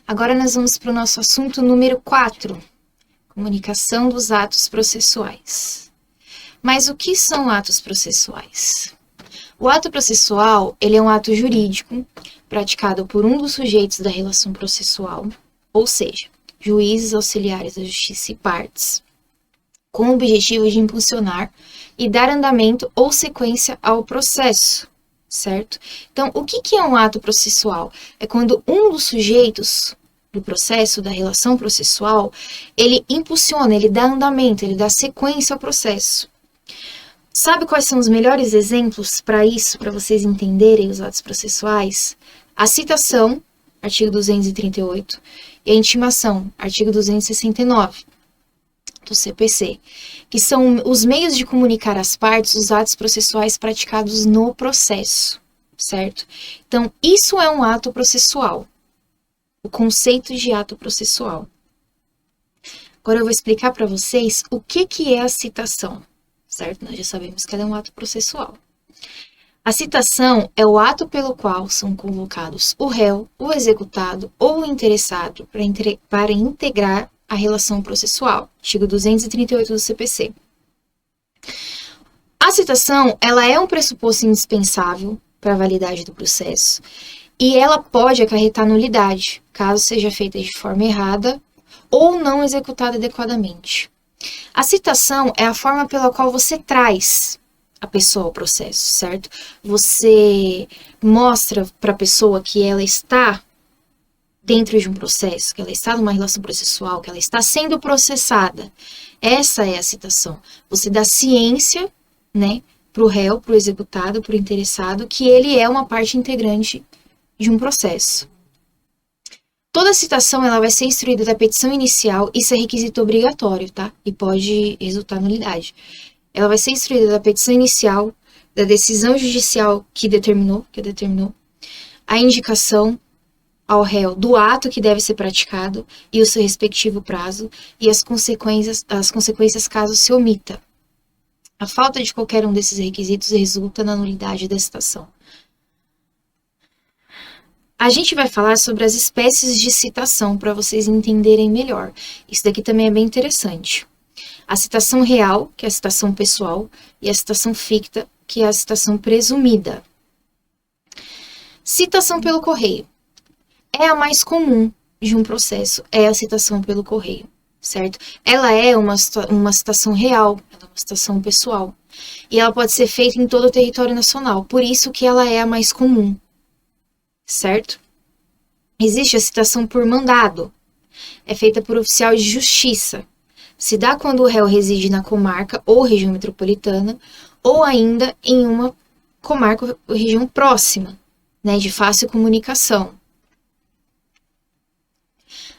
Agora nós vamos para o nosso assunto número 4, comunicação dos atos processuais. Mas o que são atos processuais? O ato processual, ele é um ato jurídico praticado por um dos sujeitos da relação processual, ou seja, juízes, auxiliares da justiça e partes, com o objetivo de impulsionar e dar andamento ou sequência ao processo, certo? Então, o que é um ato processual? É quando um dos sujeitos do processo, da relação processual, ele impulsiona, ele dá andamento, ele dá sequência ao processo. Sabe quais são os melhores exemplos para isso, para vocês entenderem os atos processuais? A citação, artigo 238, e a intimação, artigo 269 do CPC, que são os meios de comunicar às partes os atos processuais praticados no processo, certo? Então, isso é um ato processual, o conceito de ato processual. Agora eu vou explicar para vocês o que é a citação, certo? Nós já sabemos que ela é um ato processual. A citação é o ato pelo qual são convocados o réu, o executado ou o interessado para integrar a relação processual, artigo 238 do CPC. A citação, ela é um pressuposto indispensável para a validade do processo e ela pode acarretar nulidade, caso seja feita de forma errada ou não executada adequadamente. A citação é a forma pela qual você traz a pessoa ao processo, certo? Você mostra para a pessoa que ela está dentro de um processo, que ela está numa relação processual, que ela está sendo processada. Essa é a citação. Você dá ciência, né, para o réu, para o executado, para o interessado, que ele é uma parte integrante de um processo. Toda citação ela vai ser instruída da petição inicial, isso é requisito obrigatório, tá? E pode resultar nulidade. Ela vai ser instruída da petição inicial, da decisão judicial que determinou, a indicação ao réu do ato que deve ser praticado e o seu respectivo prazo e as consequências caso se omita. A falta de qualquer um desses requisitos resulta na nulidade da citação. A gente vai falar sobre as espécies de citação para vocês entenderem melhor. Isso daqui também é bem interessante. A citação real, que é a citação pessoal, e a citação ficta, que é a citação presumida. Citação pelo correio. É a mais comum de um processo, é a citação pelo correio, certo? Ela é uma citação real, ela é uma citação pessoal. E ela pode ser feita em todo o território nacional, por isso que ela é a mais comum, certo? Existe a citação por mandado, é feita por oficial de justiça. Se dá quando o réu reside na comarca ou região metropolitana, ou ainda em uma comarca ou região próxima, né, de fácil comunicação.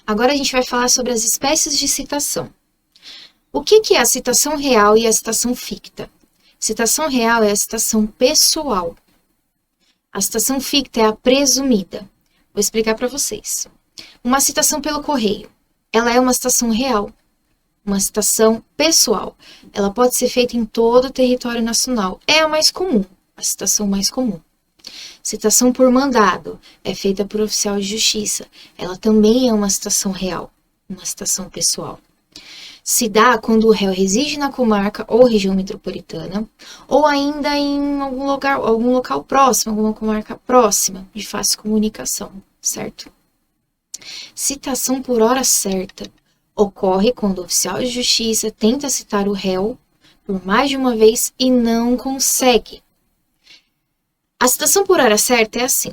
Agora a gente vai falar sobre as espécies de citação. O que é a citação real e a citação ficta? Citação real é a citação pessoal. A citação ficta é a presumida. Vou explicar para vocês. Uma citação pelo correio, ela é uma citação real, uma citação pessoal. Ela pode ser feita em todo o território nacional. É a mais comum, a citação mais comum. Citação por mandado é feita por oficial de justiça. Ela também é uma citação real, uma citação pessoal. Se dá quando o réu reside na comarca ou região metropolitana, ou ainda em algum local próximo, alguma comarca próxima, de fácil comunicação, certo? Citação por hora certa ocorre quando o oficial de justiça tenta citar o réu por mais de uma vez e não consegue. A citação por hora certa é assim.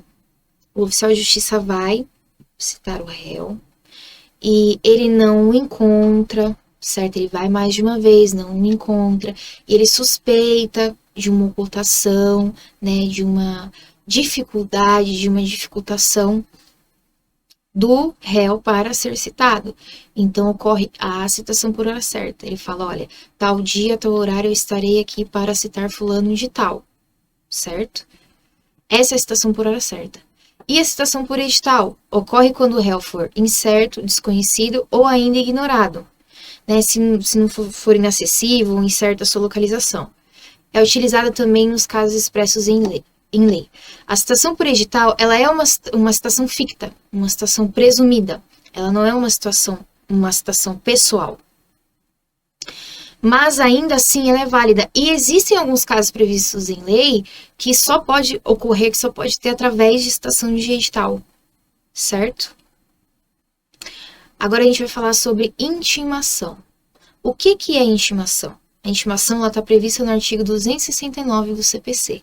O oficial de justiça vai citar o réu e ele não o encontra, certo? Ele vai mais de uma vez, não o encontra, e ele suspeita de uma ocultação, né, de uma dificuldade, de uma dificultação do réu para ser citado. Então, ocorre a citação por hora certa. Ele fala, olha, tal dia, tal horário, eu estarei aqui para citar fulano de tal, certo? Essa é a citação por hora certa. E a citação por edital ocorre quando o réu for incerto, desconhecido ou ainda ignorado, né? Se não for inacessível ou incerta a sua localização. É utilizada também nos casos expressos em lei. em lei. A citação por edital, ela é uma citação ficta, uma citação presumida. Ela não é uma citação pessoal. Mas ainda assim ela é válida. E existem alguns casos previstos em lei que só pode ocorrer, que só pode ter através de citação de edital. Certo? Agora a gente vai falar sobre intimação. O que é intimação? A intimação está prevista no artigo 269 do CPC.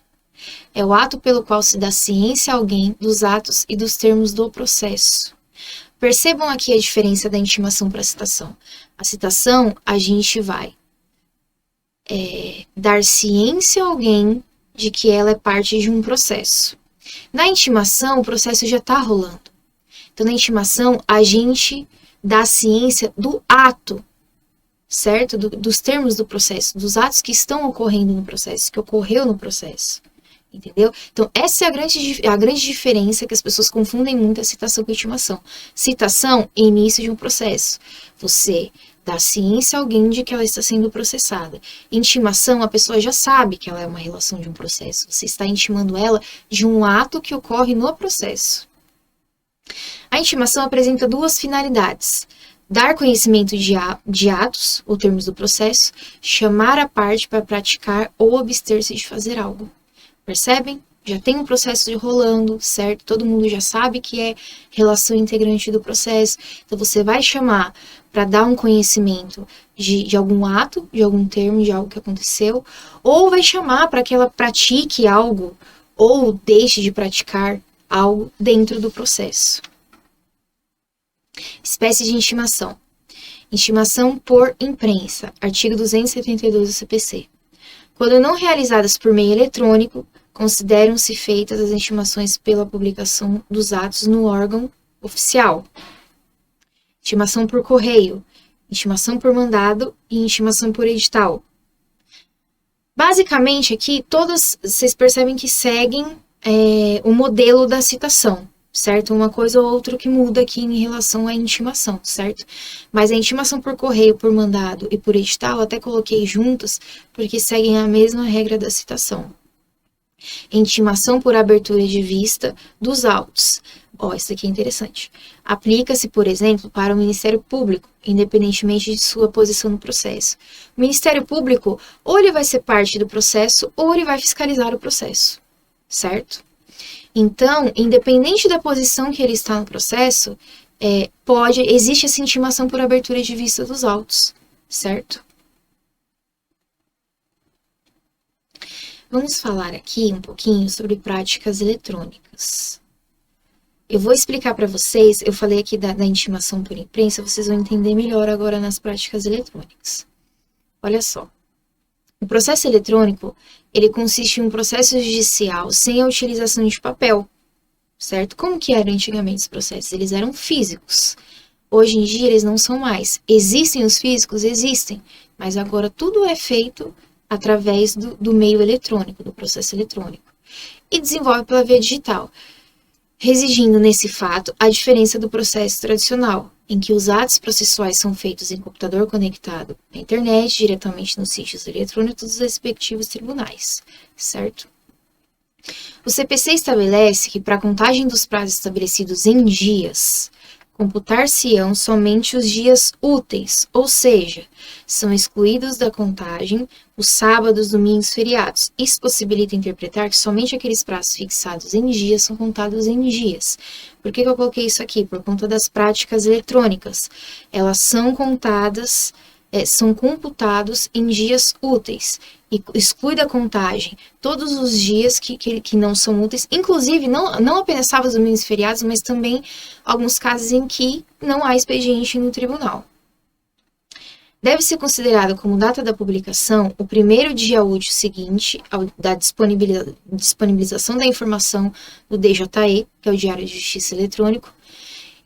É o ato pelo qual se dá ciência a alguém dos atos e dos termos do processo. Percebam aqui a diferença da intimação para a citação. A citação, a gente vai dar ciência a alguém de que ela é parte de um processo. Na intimação, o processo já está rolando. Então, na intimação, a gente dá ciência do ato, certo? Dos termos do processo, dos atos que estão ocorrendo no processo, que ocorreu no processo. Entendeu? Então, essa é a grande diferença que as pessoas confundem muito a citação com a intimação. Citação é início de um processo. Você dá ciência a alguém de que ela está sendo processada. Intimação, a pessoa já sabe que ela é uma relação de um processo. Você está intimando ela de um ato que ocorre no processo. A intimação apresenta duas finalidades: dar conhecimento de atos, ou termos do processo, chamar a parte para praticar ou abster-se de fazer algo. Percebem? Já tem um processo rolando, certo? Todo mundo já sabe que é relação integrante do processo. Então, você vai chamar para dar um conhecimento de algum ato, de algum termo, de algo que aconteceu, ou vai chamar para que ela pratique algo, ou deixe de praticar algo dentro do processo. Espécie de intimação. Intimação por imprensa. Artigo 272 do CPC. Quando não realizadas por meio eletrônico, consideram-se feitas as intimações pela publicação dos atos no órgão oficial. Intimação por correio, intimação por mandado e intimação por edital. Basicamente, aqui, todas vocês percebem que seguem o modelo da citação, certo? Uma coisa ou outra que muda aqui em relação à intimação, certo? Mas a intimação por correio, por mandado e por edital, até coloquei juntas, porque seguem a mesma regra da citação. Intimação por abertura de vista dos autos. Isso aqui é interessante. Aplica-se, por exemplo, para o Ministério Público, independentemente de sua posição no processo. O Ministério Público, ou ele vai ser parte do processo, ou ele vai fiscalizar o processo, certo? Então, independente da posição que ele está no processo, existe essa intimação por abertura de vista dos autos, certo? Vamos falar aqui um pouquinho sobre práticas eletrônicas. Eu vou explicar para vocês, eu falei aqui da intimação por imprensa, vocês vão entender melhor agora nas práticas eletrônicas. Olha só, o processo eletrônico, ele consiste em um processo judicial sem a utilização de papel, certo? Como que eram antigamente os processos? Eles eram físicos. Hoje em dia eles não são mais. Existem os físicos? Existem, mas agora tudo é feito através do meio eletrônico, do processo eletrônico, e desenvolve pela via digital, residindo nesse fato a diferença do processo tradicional, em que os atos processuais são feitos em computador conectado à internet, diretamente nos sítios eletrônicos dos respectivos tribunais, certo? O CPC estabelece que, para a contagem dos prazos estabelecidos em dias, computar-se-ão somente os dias úteis, ou seja, são excluídos da contagem os sábados, domingos, feriados. Isso possibilita interpretar que somente aqueles prazos fixados em dias são contados em dias. Por que eu coloquei isso aqui? Por conta das práticas eletrônicas. Elas são contadas, são computados em dias úteis. E exclui da contagem todos os dias que não são úteis, inclusive não apenas sábados, domingos e feriados, mas também alguns casos em que não há expediente no tribunal. Deve ser considerado como data da publicação o primeiro dia útil seguinte da disponibilização da informação do DJE, que é o Diário de Justiça Eletrônico,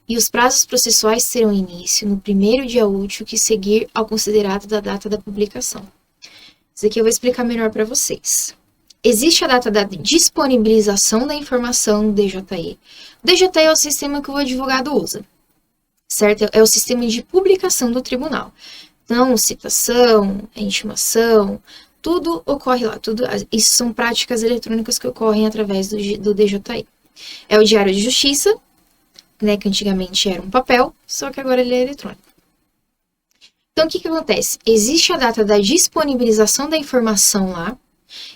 e os prazos processuais terão início no primeiro dia útil que seguir ao considerado da data da publicação. Isso aqui eu vou explicar melhor para vocês. Existe a data da disponibilização da informação no DJE. O DJE é o sistema que o advogado usa, certo? É o sistema de publicação do tribunal. Então, citação, intimação, Tudo ocorre lá. Isso são práticas eletrônicas que ocorrem através do DJI. É o Diário de Justiça, né, que antigamente era um papel, só que agora ele é eletrônico. Então, o que acontece? Existe a data da disponibilização da informação lá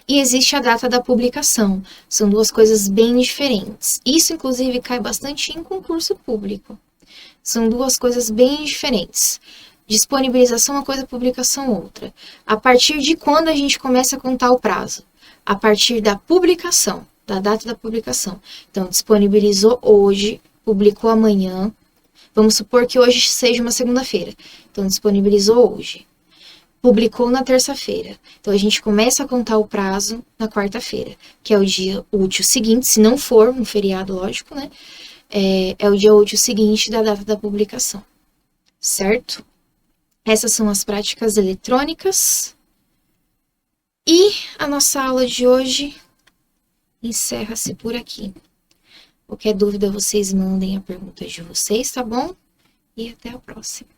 e existe a data da publicação. São duas coisas bem diferentes. Isso, inclusive, cai bastante em concurso público. São duas coisas bem diferentes. Disponibilização uma coisa, publicação outra. A partir de quando a gente começa a contar o prazo? A partir da publicação, da data da publicação. Então, disponibilizou hoje, publicou amanhã. Vamos supor que hoje seja uma segunda-feira. Então, disponibilizou hoje. Publicou na terça-feira. Então, a gente começa a contar o prazo na quarta-feira, que é o dia útil seguinte, se não for um feriado, lógico, né? É o dia útil seguinte da data da publicação. Certo? Essas são as práticas eletrônicas. E a nossa aula de hoje encerra-se por aqui. Qualquer dúvida, vocês mandem a pergunta de vocês, tá bom? E até a próxima.